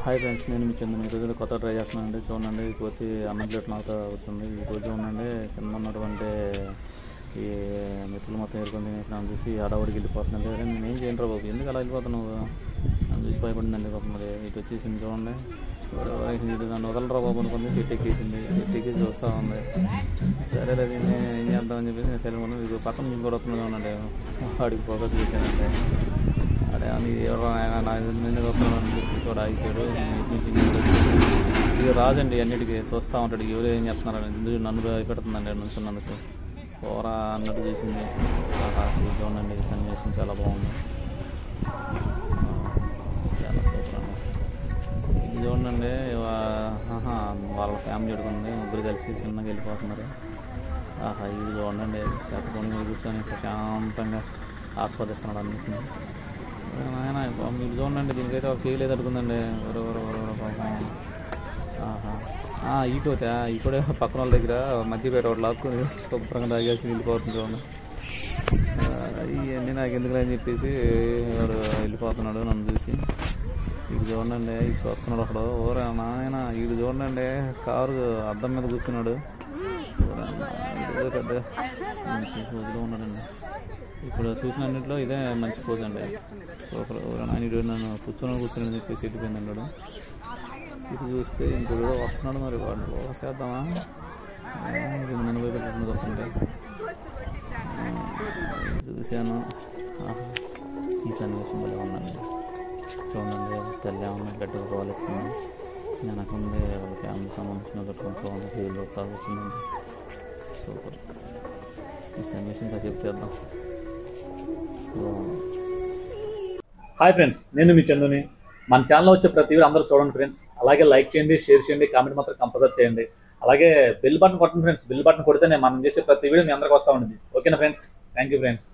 Hi friends, నేను మీ చంద్రుని. ఈరోజు కొత్త ట్రై చేస్తున్నానండి. చూడండి, వచ్చి అన్నం ప్లేట్ నాకు వచ్చింది. ఈరోజు ఉండండి కింద ఉన్నటువంటి ఈ మెతులు మొత్తం ఏరుకొని తినేసినాను చూసి అడవుడికి వెళ్ళిపోతుందండి. అదే నేను ఏం చేయను రా బాబు, ఎందుకు అలా వెళ్ళిపోతున్నావు నన్ను చూసి భయపడిందండి పాపం. మరి ఇటు వచ్చేసింది చూడండి, నన్ను వదలరా బాబు అనుకుంది. చెట్టు ఎక్కేసింది, చెట్టు ఎక్కేసి చూస్తూ ఉంది. సరే లేదు నేను ఏం చేద్దామని చెప్పేసి నేను సరే మనం ఇది పక్కన నుంచి కూడా వస్తుంది ఉండండి. వాడికి ఫోకస్ పెట్టానంటే అదే అని నా మీద వస్తున్నాను చెప్పి కూడా ఆగిపోయాడు. ఇది రాజండి, అన్నిటికీ చూస్తూ ఉంటాడు ఎవరు ఏం చేస్తున్నారని. నన్ను భయపెడుతుందండి నుంచున్నందుకు. పోరా అన్నట్టు చేసింది. చూడండి, సన్నివేశం చాలా బాగుంది, చాలా సూపర్ అండి. ఇది చూడండి, వాళ్ళ ఫ్యామిలీ ఎడుకుంది, ముగ్గురు కలిసి చిన్నగా వెళ్ళిపోతున్నారు. ఇది చూడండి, చేతకొని మీద కూర్చొని ప్రశాంతంగా ఆస్వాదిస్తున్నాడు అన్నింటినీ. ఆయన మీరు చూడండి, దీనికైతే ఒక చేయలేదు అడుగుందండి. ఈటోతే ఈటోడే పక్కన వాళ్ళ దగ్గర మధ్యపేట ఒకటి లాక్కుని శుభ్రంగా తాగేసి వెళ్ళిపోతుంది చూడండి. ఇవన్నీ నాకు ఎందుకు అని చెప్పేసి వాడు వెళ్ళిపోతున్నాడు నన్ను చూసి. ఇది చూడండి, ఇక్కడ వస్తున్నాడు అక్కడ. ఓరా నాయన, ఇది చూడండి, కారు అద్దం మీద కూర్చున్నాడు. పెద్ద మంచి పోజులో ఉన్నాడండి. ఇప్పుడు చూసిన అన్నింటిలో ఇదే మంచి పోజ్ అండి. సూపర్. నాయన నన్ను కూర్చొని చెప్పేసి వెళ్ళిపోయింది వాడు. ఇది చూస్తే ఇంకొకడు వస్తున్నాడు. మరి వాడు చేద్దామా, నన్ను భయపెట్టకుండా దొరుకుతుంది చూశాను. ఈ సన్నివేశం వల్ల ఉందండి. చూడండి, తల్లి ఏమన్నా గట్టిగా కావాలెత్తుంది, వెనకుంది వాళ్ళ ఫ్యామిలీ సంబంధించిన కట్టుకుని చూడండి, వీళ్ళు వచ్చిందండి. సూపర్. ఈ సన్నివేశం ఇంకా చెప్తేద్దాం. హాయ్ ఫ్రెండ్స్, నేను మీ చందుని. మన ఛానల్లో వచ్చే ప్రతి వీడియో అందరూ చూడండి ఫ్రెండ్స్. అలాగే లైక్ చేయండి, షేర్ చేయండి, కామెంట్ మాత్రం కంపల్సరీ చేయండి. అలాగే బెల్ బటన్ కొట్టండి ఫ్రెండ్స్. బెల్ బటన్ కొడితే మనం చేసే ప్రతి వీడియో మీ అందరికి వస్తూ ఉంటుంది. ఓకేనా ఫ్రెండ్స్? Thank you friends.